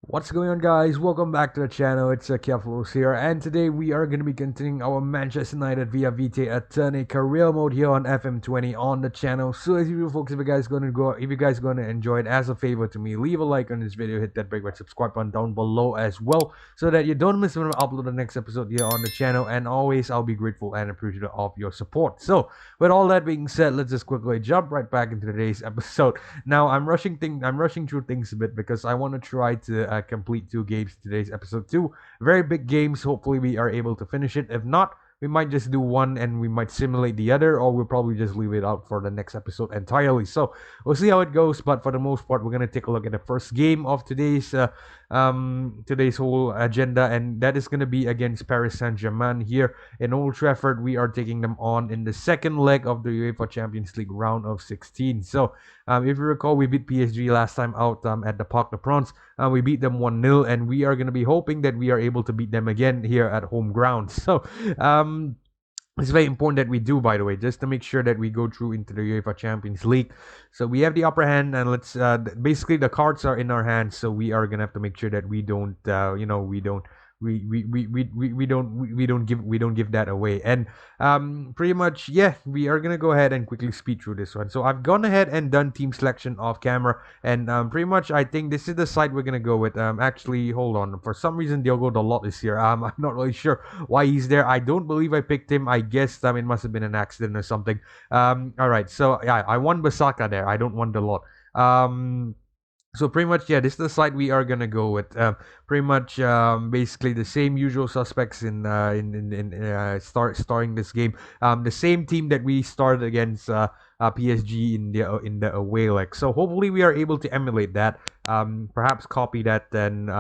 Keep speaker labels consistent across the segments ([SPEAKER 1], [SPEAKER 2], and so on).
[SPEAKER 1] What's going on, guys? Welcome back to the channel. It's Akephalos here, and today we are going to be continuing our Manchester United via Vitæ Æternæ career mode here on FM20 on the channel. So as usual, folks, if you guys going to enjoy it, as a favor to me, leave a like on this video, hit that big red subscribe button down below as well, so that you don't miss when I upload the next episode here on the channel. And always, I'll be grateful and appreciative of your support. So with all that being said, let's just quickly jump right back into today's episode. Now I'm rushing through things a bit because I want to try to complete 2 games today's episode. 2 very big games. Hopefully we are able to finish it. If not, we might just do one and we might simulate the other, or we'll probably just leave it out for the next episode entirely. So we'll see how it goes, but for the most part, we're gonna take a look at the first game of today's whole agenda, and that is gonna be against Paris Saint-Germain here in Old Trafford. We are taking them on in the second leg of the UEFA Champions League round of 16. So if you recall, we beat PSG last time out at the Parc des Princes. We beat them 1-0, and we are going to be hoping that we are able to beat them again here at home ground. So it's very important that we do, by the way, just to make sure that we go through into the UEFA Champions League. So we have the upper hand, and let's basically the cards are in our hands. So we are gonna have to make sure that we don't, we don't give that away. And pretty much, yeah, we are gonna go ahead and quickly speed through this one. So I've gone ahead and done team selection off camera, and pretty much I think this is the side we're gonna go with. Actually, hold on, for some reason Diogo Dalot is here. I'm not really sure why he's there. I don't believe I picked him. I guess it must have been an accident or something. All right, so yeah, I want Basaka there. I don't want Dalot. So pretty much, yeah, this is the side we are gonna go with. Pretty much, basically the same usual suspects in starting this game. The same team that we started against PSG in the away leg. So hopefully we are able to emulate that. Perhaps copy that, then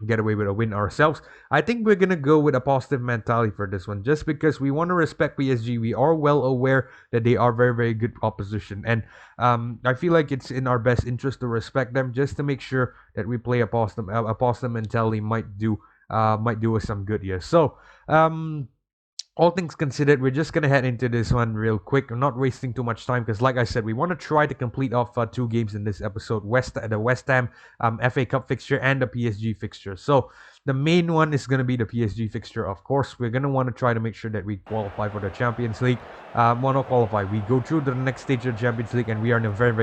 [SPEAKER 1] get away with a win ourselves. I think we're gonna go with a positive mentality for this one, just because we want to respect PSG. We are well aware that they are very, very good opposition, and I feel like it's in our best interest to respect them, just to make sure that we play a positive mentality might do us some good here. So all things considered, we're just gonna head into this one real quick. I'm not wasting too much time because, like I said, we want to try to complete off 2 games in this episode: the West Ham FA Cup fixture and the PSG fixture. So the main one is gonna be the PSG fixture. Of course, we're gonna want to try to make sure that we qualify for the Champions League. Not qualify. We go through to the next stage of the Champions League, and we are in a very,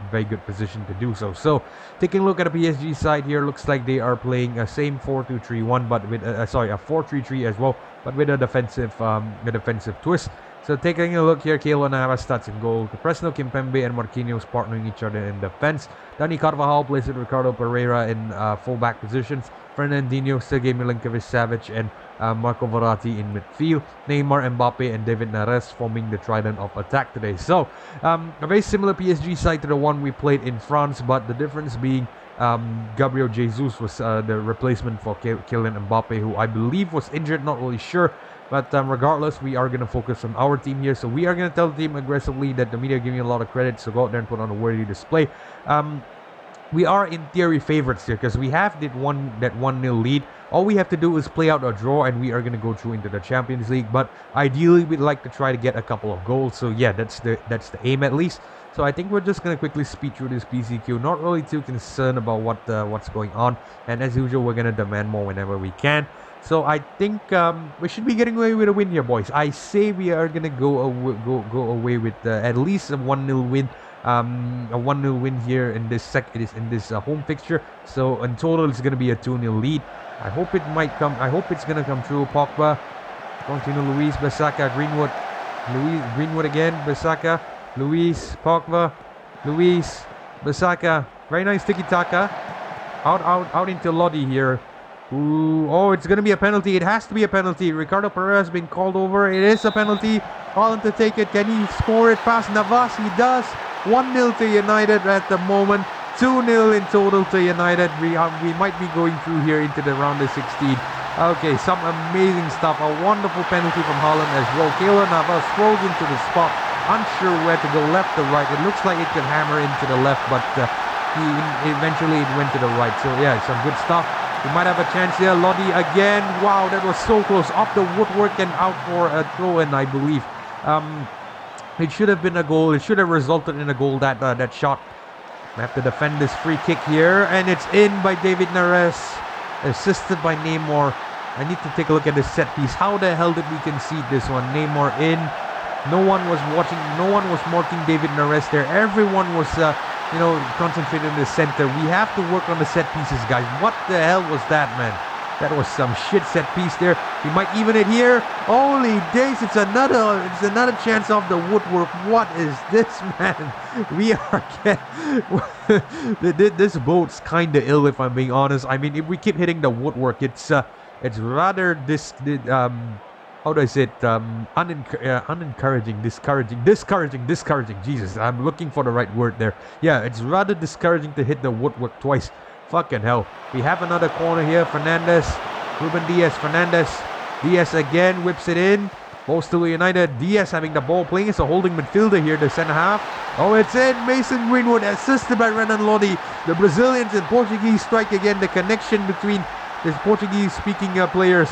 [SPEAKER 1] very good position to do so. So taking a look at the PSG side here, looks like they are playing a same 4-2-3-1, but with a 4-3-3 as well, but with a defensive twist. So taking a look here, Keylor Navas starts in goal. Presnel Kimpembe and Marquinhos partnering each other in defense. Dani Carvajal plays with Ricardo Pereira in fullback positions. Fernandinho, Sergei Milinkovic-Savic, and Marco Verratti in midfield. Neymar, Mbappe, and David Neres forming the trident of attack today. So a very similar PSG side to the one we played in France, but the difference being Gabriel Jesus was the replacement for Kylian Mbappe, who I believe was injured, not really sure. But regardless, we are going to focus on our team here. So we are going to tell the team aggressively that the media are giving you a lot of credit, so go out there and put on a worthy display. We are in theory favorites here because we have that 1-0 lead. All we have to do is play out a draw, and we are going to go through into the Champions League. But ideally, we'd like to try to get a couple of goals. So yeah, that's the aim at least. So I think we're just going to quickly speed through this PCQ. Not really too concerned about what's going on. And as usual, we're going to demand more whenever we can. So I think we should be getting away with a win here, boys. I say we are going to go away with at least a 1-0 win. A 1-0 win here in this home fixture. So in total, it's going to be a 2-0 lead. I hope it might come. I hope it's going to come true. Pogba, Contino, Luis, Basaka, Greenwood again, Basaka, Luis, Pogba, Luis, Basaka. Very nice tiki-taka. Out into Lodi here. Ooh, oh, it's going to be a penalty. It has to be a penalty. Ricardo Pereira has been called over. It is a penalty. Holland to take it. Can he score it past Navas? He does. 1-0 to United at the moment. 2-0 in total to United. We might be going through here into the round of 16. Okay, some amazing stuff. A wonderful penalty from Holland as well. Keylor Navas throws into the spot. Unsure where to go, left or right. It looks like it can hammer into the left, but eventually it went to the right. So yeah, some good stuff. We might have a chance here. Lodi again. Wow, that was so close. Up the woodwork and out for a throw-in, I believe. It should have been a goal. It should have resulted in a goal, that shot. I have to defend this free kick here, and it's in by David Neres, assisted by Neymar. I need to take a look at this set piece. How the hell did we concede this one? Neymar in. No one was watching. No one was marking David Neres there. Everyone was, concentrated in the center. We have to work on the set pieces, guys. What the hell was that, man? That was some shit set piece there. We might even it here. Holy days! It's another chance off the woodwork. What is this, man? We are this boat's kind of ill, if I'm being honest. I mean, if we keep hitting the woodwork, it's rather how do I say it? Unencouraging, discouraging. Jesus, I'm looking for the right word there. Yeah, it's rather discouraging to hit the woodwork twice. Fucking hell. We have another corner here. Fernandez. Ruben Diaz. Fernandez. Diaz again whips it in. Ball still United. Diaz having the ball playing. It's a holding midfielder here, the centre half. Oh, it's in. Mason Greenwood assisted by Renan Lodi. The Brazilians and Portuguese strike again. The connection between these Portuguese-speaking players.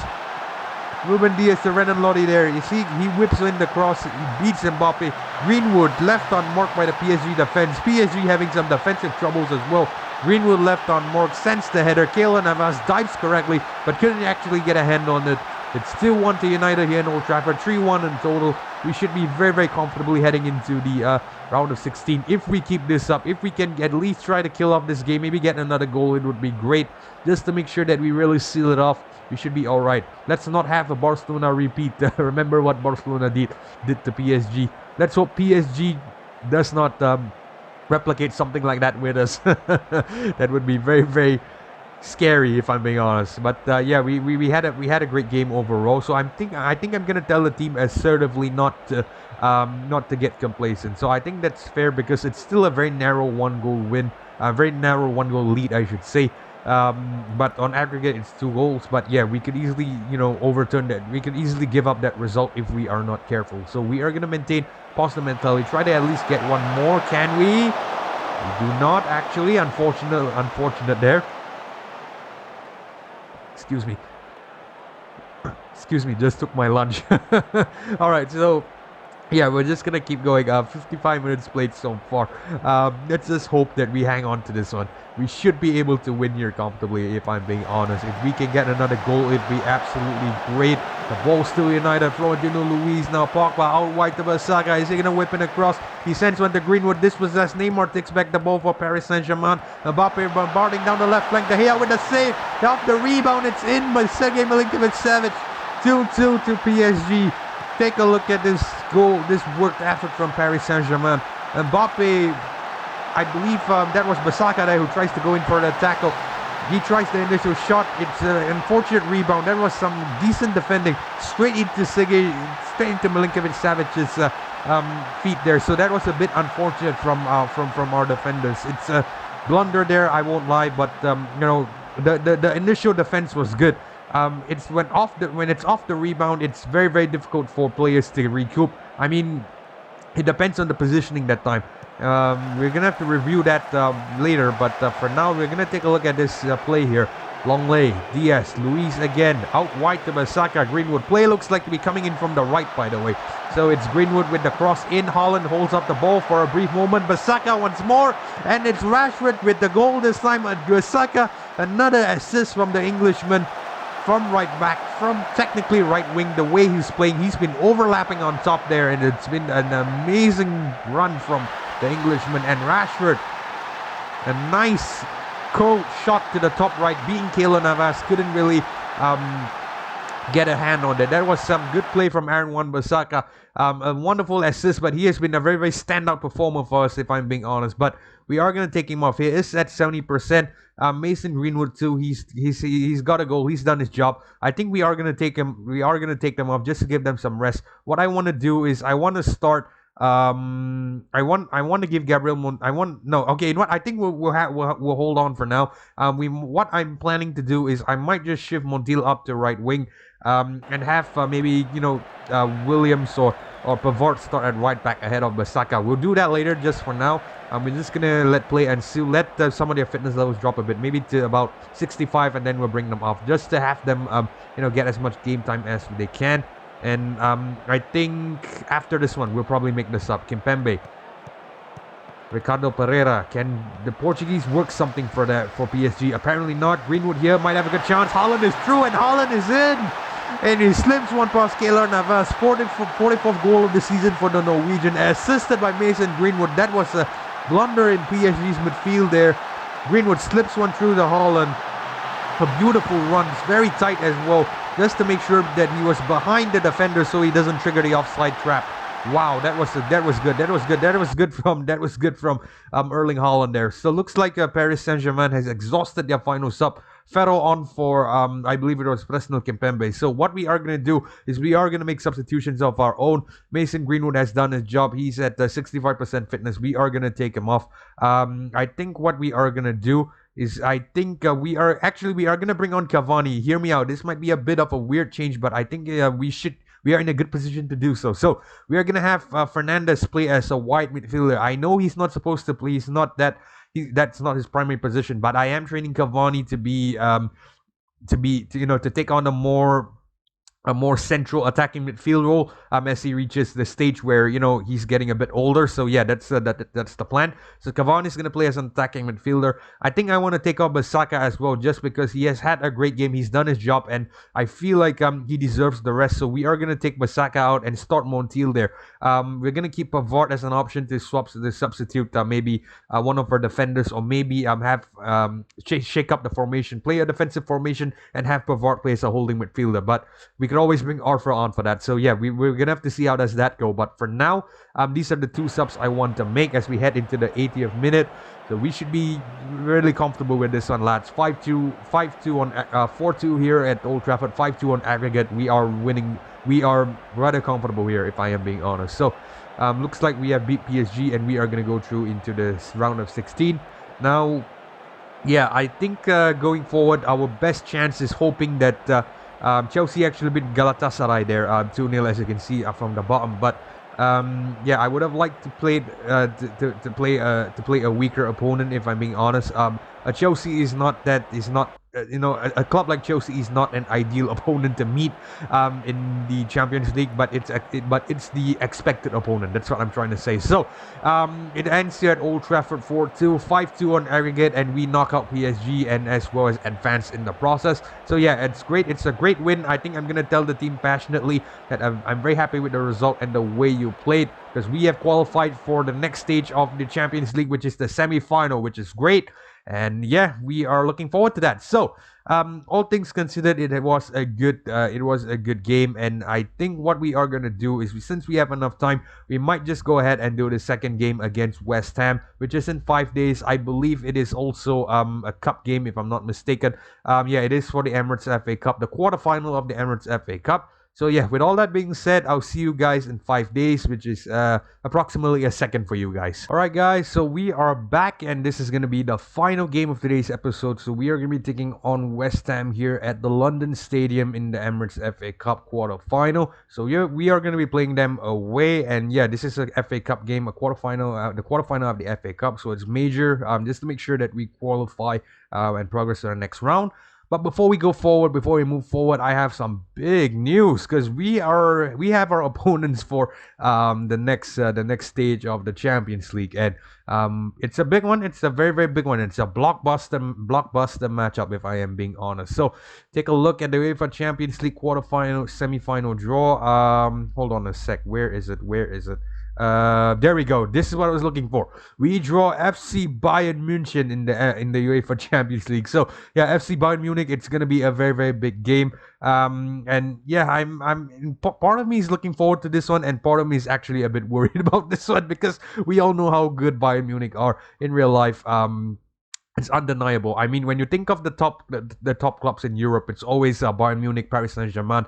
[SPEAKER 1] Ruben Diaz to Renan Lodi there. You see, he whips in the cross. He beats Mbappe. Greenwood left on mark by the PSG defense. PSG having some defensive troubles as well. Greenwood left on mark, sends the header. Keylor Navas dives correctly, but couldn't actually get a hand on it. It's still 1 to United here in Old Trafford. 3-1 in total. We should be very, very comfortably heading into the round of 16. If we keep this up, if we can at least try to kill off this game, maybe get another goal, it would be great. Just to make sure that we really seal it off. We should be alright. Let's not have a Barcelona repeat. Remember what Barcelona did to PSG. Let's hope PSG does not replicate something like that with us. That would be very, very scary, if I'm being honest. But yeah, we had a great game overall. So I think I'm gonna tell the team assertively not to get complacent. So I think that's fair because it's still a very narrow 1-goal win, a very narrow 1-goal lead, I should say. But on aggregate it's 2 goals. But yeah, we could easily overturn that. We could easily give up that result if we are not careful. So we are gonna maintain positive mentality, try to at least get one more. Can we? We do not actually. Unfortunate there. Excuse me, just took my lunch. Alright, so yeah, we're just gonna keep going. 55 minutes played so far. Let's just hope that we hang on to this one. We should be able to win here comfortably, if I'm being honest. If we can get another goal, it'd be absolutely great. The ball still United. Florentino Luis now. Pogba out wide to Basaka. Is he gonna whip it across? He sends one to Greenwood. Dispossessed. Neymar takes back the ball for Paris Saint-Germain. Mbappe bombarding down the left flank. De Gea with the save. Off the rebound. It's in by Sergej Milinkovic-Savic. 2-2 to PSG. Take a look at this goal, this worked effort from Paris Saint-Germain. Mbappe, I believe that was Basaka there who tries to go in for the tackle. He tries the initial shot. It's an unfortunate rebound. That was some decent defending. Straight into Milinkovic-Savic's feet there. So that was a bit unfortunate from our defenders. It's a blunder there, I won't lie, but the initial defense was good. It's when it's off the rebound, it's very, very difficult for players to recoup. I mean, it depends on the positioning that time. We're gonna have to review that later, but for now we're gonna take a look at this play here. Longley, Diaz, Luis again, out wide to Basaka. Greenwood. Play looks like to be coming in from the right, by the way. So it's Greenwood with the cross in. Holland holds up the ball for a brief moment. Basaka once more, and it's Rashford with the goal this time. Basaka, another assist from the Englishman. From right back, from technically right wing, the way he's playing, he's been overlapping on top there, and it's been an amazing run from the Englishman. And Rashford, a nice cold shot to the top right, beating Keylor Navas, couldn't really get a hand on that. That was some good play from Aaron Wan-Bissaka. A wonderful assist, but he has been a very, very standout performer for us, if I'm being honest. But we are going to take him off. He is at 70%. Mason Greenwood too. He's got a goal. He's done his job. I think we are going to take him. We are going to take them off just to give them some rest. What I want to do is I want to start. I want to give Gabriel. Okay. You know what? I think we'll hold on for now. What I'm planning to do is I might just shift Montiel up to right wing. And have maybe Williams or Pavard start at right back ahead of Basaka. We'll do that later. Just for now, we're just gonna let some of their fitness levels drop a bit, maybe to about 65, and then we'll bring them off just to have them get as much game time as they can. And I think after this one we'll probably make this up. Kimpembe. Ricardo Pereira. Can the Portuguese work something for PSG? Apparently not. Greenwood here might have a good chance. Haaland is through and Haaland is in. And he slims one past Keylor Navas. 44th goal of the season for the Norwegian. Assisted by Mason Greenwood. That was a blunder in PSG's midfield there. Greenwood slips one through the Haaland. A beautiful run. It's very tight as well. Just to make sure that he was behind the defender so he doesn't trigger the offside trap. Wow, that was good. That was good from Erling Haaland there. So looks like Paris Saint-Germain has exhausted their final sub. Ferro on for I believe it was Presnel Kimpembe. So what we are gonna do is we are gonna make substitutions of our own. Mason Greenwood has done his job. He's at 65% fitness. We are gonna take him off. I think what we are gonna do is I think we are gonna bring on Cavani. Hear me out. This might be a bit of a weird change, but I think we are in a good position to do so. So we are gonna have Fernandes play as a wide midfielder. I know he's not supposed to play. That's not his primary position. But I am training Cavani to take on a more central attacking midfield role as he reaches the stage where he's getting a bit older. So yeah, that's the plan. So Cavani is going to play as an attacking midfielder. I think I want to take out Basaka as well, just because he has had a great game. He's done his job, and I feel like he deserves the rest. So we are going to take Basaka out and start Montiel there. We're going to keep V.A.R as an option to substitute maybe one of our defenders, or maybe shake up the formation, play a defensive formation, and have V.A.R play as a holding midfielder. But we could always bring Arthur on for that. So yeah, we're gonna have to see how does that go. But for now, these are the two subs I want to make as we head into the 80th minute. So we should be really comfortable with this one, lads. 5-2 on 4-2 here at Old Trafford. 5-2 on aggregate. We are winning. We are rather comfortable here, if I am being honest. So looks like we have beat PSG, and we are gonna go through into this round of 16 now. Yeah, I think going forward, our best chance is hoping that Chelsea actually beat Galatasaray there 2-0, as you can see from the bottom. But yeah, I would have liked to play to play a weaker opponent, if I'm being honest. Chelsea is not a club like Chelsea is not an ideal opponent to meet in the Champions League, but it's the expected opponent. That's what I'm trying to say. So it ends here at Old Trafford 4-2, 5-2 on aggregate, and we knock out PSG and as well as advance in the process. So yeah, it's great. It's a great win. I think I'm gonna tell the team passionately that I'm very happy with the result and the way you played, because we have qualified for the next stage of the Champions League, which is the semi-final, which is great. And yeah, we are looking forward to that. So all things considered, it was a good game. And I think what we are gonna do is, since we have enough time, we might just go ahead and do the second game against West Ham, which is in 5 days. I believe it is also a cup game, if I'm not mistaken. Yeah, it is for the Emirates FA Cup, the quarterfinal of the Emirates FA Cup. So yeah, with all that being said, I'll see you guys in 5 days, which is approximately a second for you guys. Alright guys, so we are back, and this is going to be the final game of today's episode. So we are going to be taking on West Ham here at the London Stadium in the Emirates FA Cup quarterfinal. So yeah, we are going to be playing them away, and yeah, this is a FA Cup game, a quarterfinal, the quarterfinal of the FA Cup. So it's major, just to make sure that we qualify and progress to the next round. But before we move forward, I have some big news, because we have our opponents for the next stage of the Champions League, and it's a big one. It's a very, very big one. It's a blockbuster matchup, if I am being honest. So take a look at the UEFA Champions League quarterfinal, semi-final draw. Hold on a sec. Where is it? There we go. This is what I was looking for. We draw FC Bayern München in the UEFA Champions League. So yeah, FC Bayern Munich. It's gonna be a very, very big game. And yeah, part of me is looking forward to this one, and part of me is actually a bit worried about this one, because we all know how good Bayern Munich are in real life. It's undeniable. I mean, when you think of the top clubs in Europe, it's always Bayern Munich, Paris Saint-Germain.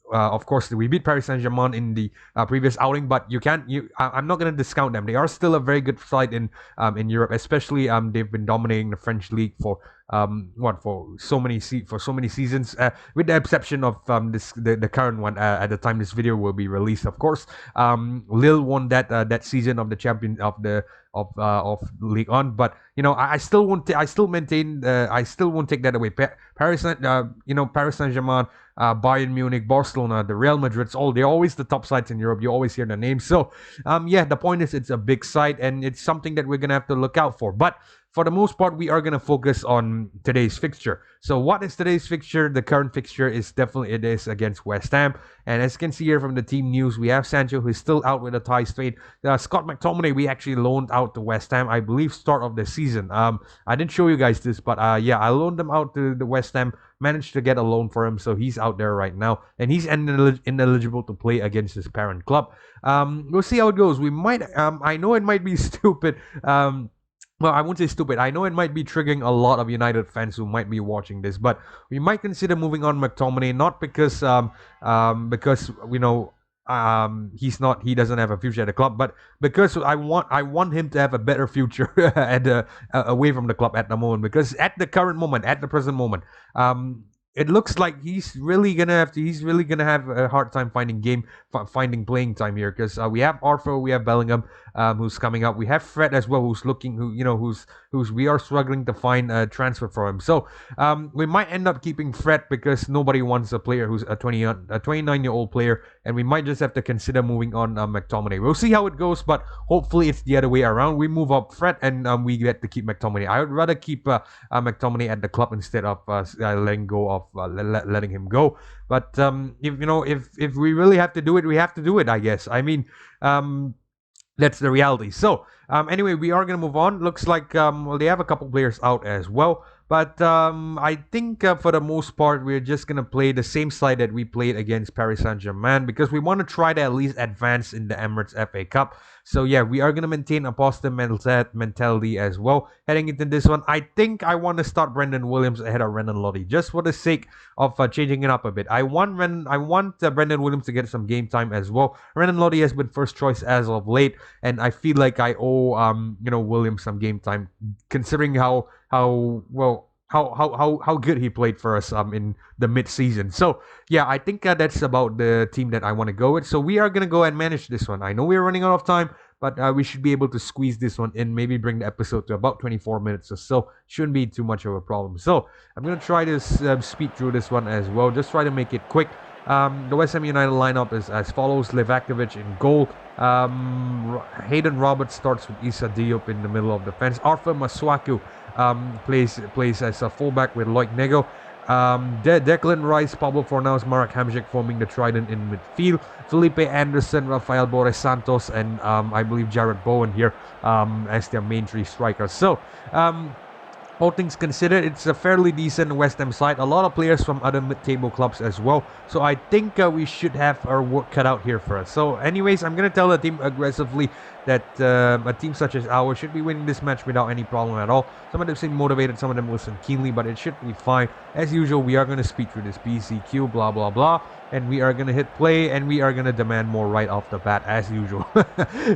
[SPEAKER 1] Of course, we beat Paris Saint-Germain in the previous outing, but I'm not going to discount them. They are still a very good side in Europe, especially they've been dominating the French league for so many seasons, with the exception of the current one at the time this video will be released. Of course, Lille won that season of the champion of Ligue 1, but I still won't take that away. Paris Saint-Germain Bayern Munich, Barcelona, the Real Madrid's, they're always the top sides in Europe. You always hear the names. So yeah, the point is it's a big side and it's something that we're gonna have to look out for. But for the most part, we are going to focus on today's fixture. So what is today's fixture? The current fixture is definitely it is against West Ham. And as you can see here from the team news, we have Sancho, who's still out with a thigh strain. Scott McTominay, we actually loaned out to West Ham, I believe, start of the season. I didn't show you guys this, but yeah, I loaned them out to the West Ham. Managed to get a loan for him, so he's out there right now, and he's ineligible to play against his parent club. We'll see how it goes. We might, I know it might be stupid. Well, I won't say stupid. I know it might be triggering a lot of United fans who might be watching this, but we might consider moving on McTominay, not because he doesn't have a future at the club, but because I want him to have a better future away from the club at the moment, because at the present moment, it looks like he's really gonna have a hard time finding playing time here, because we have Arthur, we have Bellingham, who's coming up, we have Fred as well, who's we are struggling to find a transfer for him. So we might end up keeping Fred because nobody wants a player who's a 29-year-old player, and we might just have to consider moving on McTominay. We'll see how it goes, but hopefully it's the other way around. We move up Fred and we get to keep McTominay. I would rather keep McTominay at the club instead of letting him go. But if we really have to do it, we have to do it, I guess. I mean, that's the reality. So anyway, we are gonna move on. Looks like they have a couple players out as well. But I think for the most part, we're just going to play the same side that we played against Paris Saint-Germain, because we want to try to at least advance in the Emirates FA Cup. So yeah, we are going to maintain a positive mentality as well. Heading into this one, I think I want to start Brendan Williams ahead of Renan Lodi, just for the sake of changing it up a bit. I want Brendan Williams to get some game time as well. Renan Lodi has been first choice as of late, and I feel like I owe Williams some game time, considering how good he played for us in the mid-season. So yeah, I think that's about the team that I want to go with. So we are gonna go and manage this one. I know we're running out of time, but we should be able to squeeze this one in, maybe bring the episode to about 24 minutes or so. Shouldn't be too much of a problem. So I'm gonna try to speed through this one as well, just try to make it quick. The West Ham United lineup is as follows: Livakovic in goal. Hayden Roberts starts with Issa Diop in the middle of the fence. Arthur Masuaku plays as a fullback with Loic Nego. Declan Rice, Pablo Fornals, Marek Hamsik forming the trident in midfield. Felipe Anderson, Rafael Borges Santos, and I believe Jared Bowen here as their main three strikers. So all things considered, it's a fairly decent West Ham side. A lot of players from other mid-table clubs as well. So I think we should have our work cut out here for us. So anyways, I'm going to tell the team aggressively that a team such as ours should be winning this match without any problem at all. Some of them seem motivated, some of them listen keenly, but it should be fine. As usual, we are going to speed through this BCQ, blah, blah, blah. And we are going to hit play, and we are going to demand more right off the bat, as usual.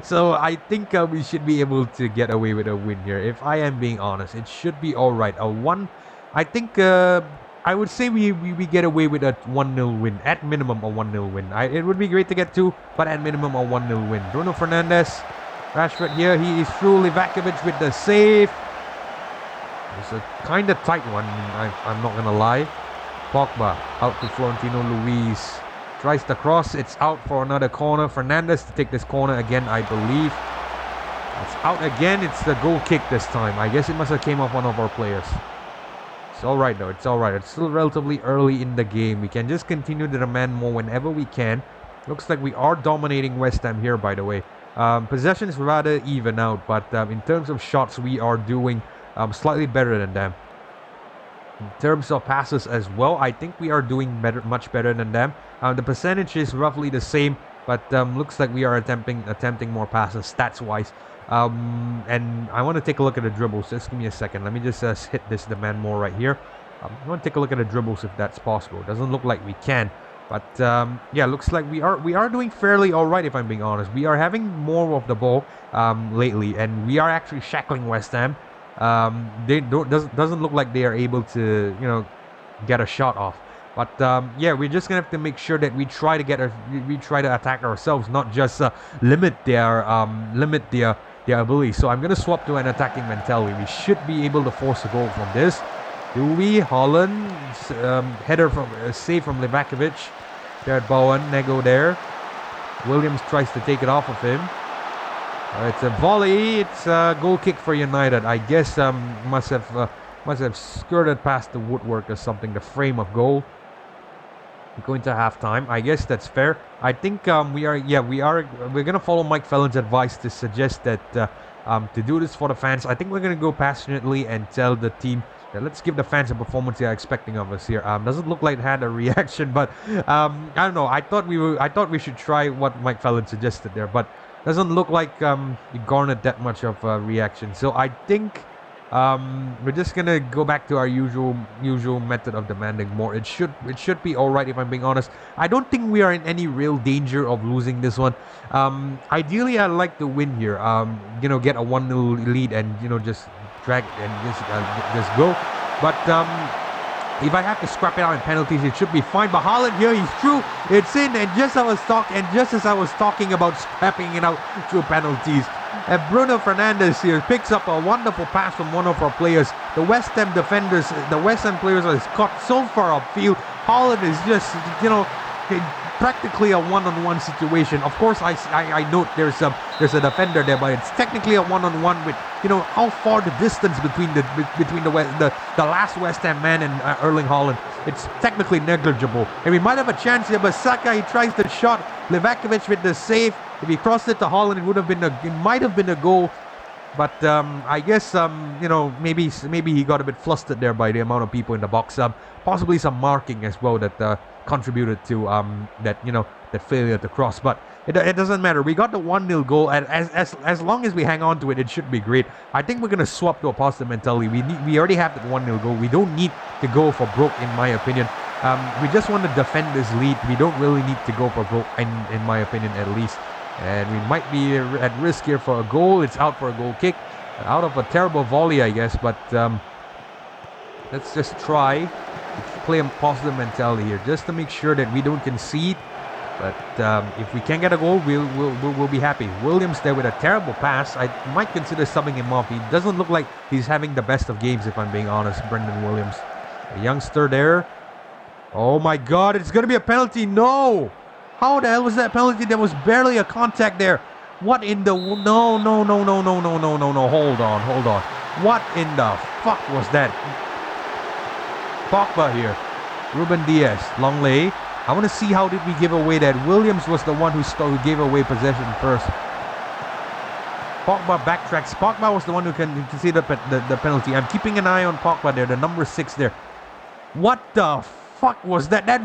[SPEAKER 1] So I think we should be able to get away with a win here. If I am being honest, it should be all right. I think I would say we get away with a 1-0 win. At minimum, a 1-0 win. It would be great to get 2, but at minimum, a 1-0 win. Bruno Fernandes, Rashford here. He is through. Livakovic with the save. It's a kind of tight one, I'm not going to lie. Pogba out to Florentino Luis. Tries the cross. It's out for another corner. Fernandes to take this corner again, I believe. It's out again. It's the goal kick this time. I guess it must have came off one of our players. It's alright though. It's alright. It's still relatively early in the game. We can just continue to demand more whenever we can. Looks like we are dominating West Ham here, by the way. Possession is rather even out, but in terms of shots, we are doing slightly better than them. In terms of passes as well, I think we are doing much better than them. The percentage is roughly the same, but looks like we are attempting more passes stats-wise. And I want to take a look at the dribbles. Just give me a second. Let me just hit this demand more right here. I want to take a look at the dribbles if that's possible. It doesn't look like we can. But yeah, looks like we are doing fairly alright, if I'm being honest. We are having more of the ball lately, and we are actually shackling West Ham. Doesn't look like they are able to get a shot off. But yeah, we're just gonna have to make sure that we try to attack ourselves, not just limit their ability. So I'm gonna swap to an attacking mentality. We should be able to force a goal from this. Do we? Holland, header from save from Livakovic. Jared Bowen, Nego there. Williams tries to take it off of him. It's a volley. It's a goal kick for United. I guess must have skirted past the woodwork or something. The frame of goal. Going to halftime. I guess that's fair. I think we're gonna follow Mike Phelan's advice to suggest that to do this for the fans. I think we're gonna go passionately and tell the team that let's give the fans a performance they are expecting of us here. Doesn't look like it had a reaction, but I don't know. I thought we should try what Mike Phelan suggested there, but doesn't look like it garnered that much of a reaction. So I think we're just gonna go back to our usual method of demanding more. It should be all right if I'm being honest. I don't think we are in any real danger of losing this one. Ideally, I'd like to win here. Get a 1-0 lead and just drag and just go. But if I have to scrap it out in penalties, it should be fine. But Haaland here, he's through. It's in, and just as I was talking about scrapping it out through penalties. And Bruno Fernandes here picks up a wonderful pass from one of our players. The West Ham players are caught so far upfield. Haaland is just, practically a one-on-one situation. Of course, I note there's a defender there, but it's technically a one-on-one with how far the distance between the last West Ham man and Erling Haaland. It's technically negligible, and we might have a chance here. But Saka, he tries the shot. Livakovic with the save. If he crossed it to Haaland, it might have been a goal. But I guess maybe he got a bit flustered there by the amount of people in the box. Possibly some marking as well that contributed to that failure to cross. But it doesn't matter. We got the 1-0 goal, and as long as we hang on to it, it should be great. I think we're gonna swap to a positive mentality. We already have that 1-0 goal. We don't need to go for broke, in my opinion. We just want to defend this lead. We don't really need to go for broke, in my opinion, at least. And we might be at risk here for a goal. It's out for a goal kick, out of a terrible volley, I guess. But let's just try to play a positive mentality here, just to make sure that we don't concede. But if we can get a goal, we'll be happy. Williams there with a terrible pass. I might consider subbing him off. He doesn't look like he's having the best of games, if I'm being honest. Brendan Williams, a youngster there. Oh my God! It's gonna be a penalty. No. How the hell was that penalty? There was barely a contact there. What in the... No. Hold on. What in the fuck was that? Pogba here. Ruben Diaz. Long lay. I want to see how did we give away that. Williams was the one who gave away possession first. Pogba backtracks. Pogba was the one who conceded the penalty. I'm keeping an eye on Pogba there. The number 6 there. What the fuck was that? That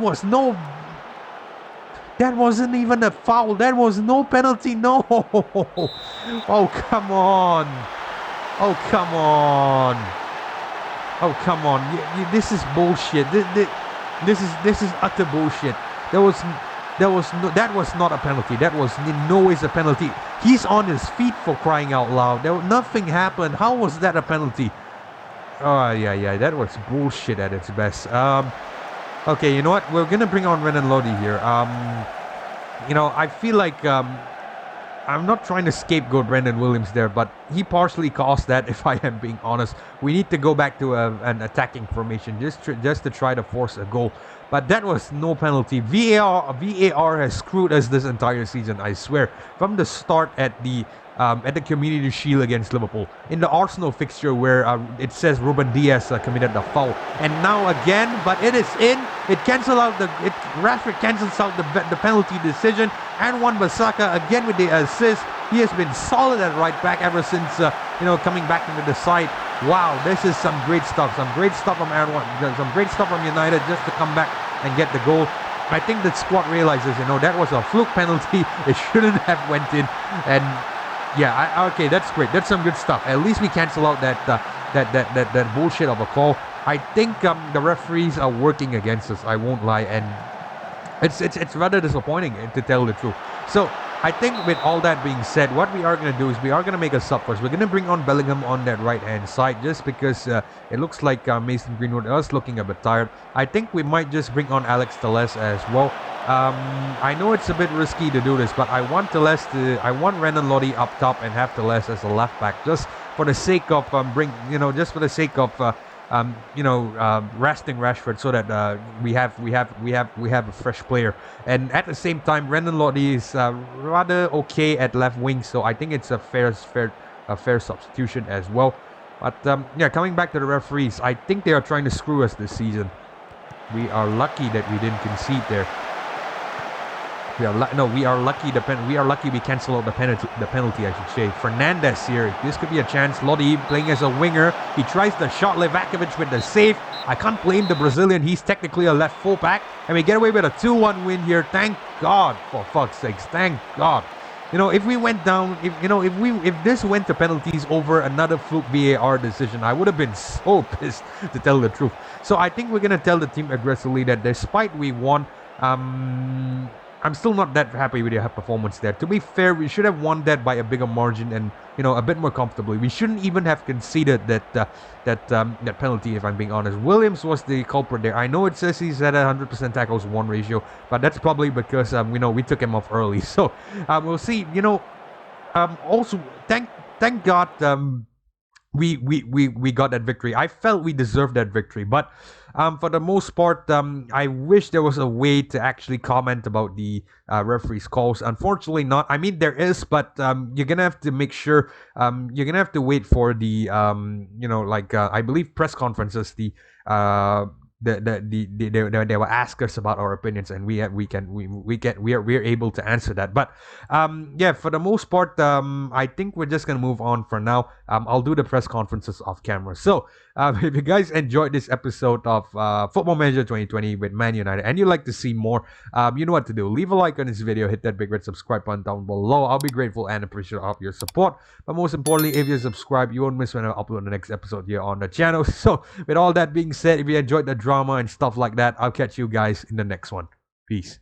[SPEAKER 1] wasn't even a foul. That was no penalty. No. Oh, come on. This is bullshit. This is utter bullshit. That was not a penalty. That was in no ways a penalty. He's on his feet, for crying out loud. Nothing happened. How was that a penalty? Oh, yeah. That was bullshit at its best. Okay, you know what? We're gonna bring on Renan Lodi here. I feel like I'm not trying to scapegoat Brendan Williams there, but he partially caused that. If I am being honest, we need to go back to an attacking formation just to try to force a goal. But that was no penalty. VAR has screwed us this entire season. I swear, from the start at the Community Shield against Liverpool, in the Arsenal fixture where it says Ruben Diaz committed the foul, and now again, but it is in. Rashford cancels out the penalty decision, and Wan-Bissaka again with the assist. He has been solid at right back ever since coming back into the side. Wow, this is some great stuff. Some great stuff from Aaron. Some great stuff from United just to come back and get the goal. I think the squad realizes, that was a fluke penalty. It shouldn't have went in, and. Yeah, okay, that's great. That's some good stuff. At least we cancel out that bullshit of a call. I think the referees are working against us. I won't lie, and it's rather disappointing, to tell the truth. So I think with all that being said, what we are going to do is we are going to make a sub first. We're going to bring on Bellingham on that right-hand side just because it looks like Mason Greenwood is looking a bit tired. I think we might just bring on Alex Telles as well. I know it's a bit risky to do this, but I want Renan Lodi up top and have Telles as a left back, just for the sake of resting Rashford so that we have a fresh player. And at the same time, Brendan Lodi is rather okay at left wing, so I think it's a fair substitution as well. But coming back to the referees, I think they are trying to screw us this season. We are lucky that we didn't concede there. We are lucky. We are lucky we cancel out the penalty, I should say. Fernandez here. This could be a chance. Lodi playing as a winger. He tries the shot. Levakovic with the save. I can't blame the Brazilian. He's technically a left fullback, and we get away with a 2-1 win here. Thank God, for fuck's sakes. Thank God. If we went down, if this went to penalties over another fluke V.A.R decision, I would have been so pissed, to tell the truth. So I think we're gonna tell the team aggressively that despite we won, I'm still not that happy with your performance there. To be fair, we should have won that by a bigger margin and a bit more comfortably. We shouldn't even have conceded that penalty, if I'm being honest. Williams was the culprit there. I know it says he's at a 100% tackles 1 ratio, but that's probably because we took him off early. So we'll see. Also thank God we got that victory. I felt we deserved that victory, but for the most part, I wish there was a way to actually comment about the referees' calls. Unfortunately, not. I mean, there is, but you're gonna have to make sure. You're gonna have to wait for the I believe press conferences. They will ask us about our opinions, and we're able to answer that. But for the most part, I think we're just gonna move on for now. I'll do the press conferences off camera. So if you guys enjoyed this episode of Football Manager 2020 with Man United, and you'd like to see more, you know what to do. Leave a like on this video, hit that big red subscribe button down below. I'll be grateful and appreciative of your support. But most importantly, if you subscribe, you won't miss when I upload the next episode here on the channel. So with all that being said, if you enjoyed the drama and stuff like that, I'll catch you guys in the next one. Peace.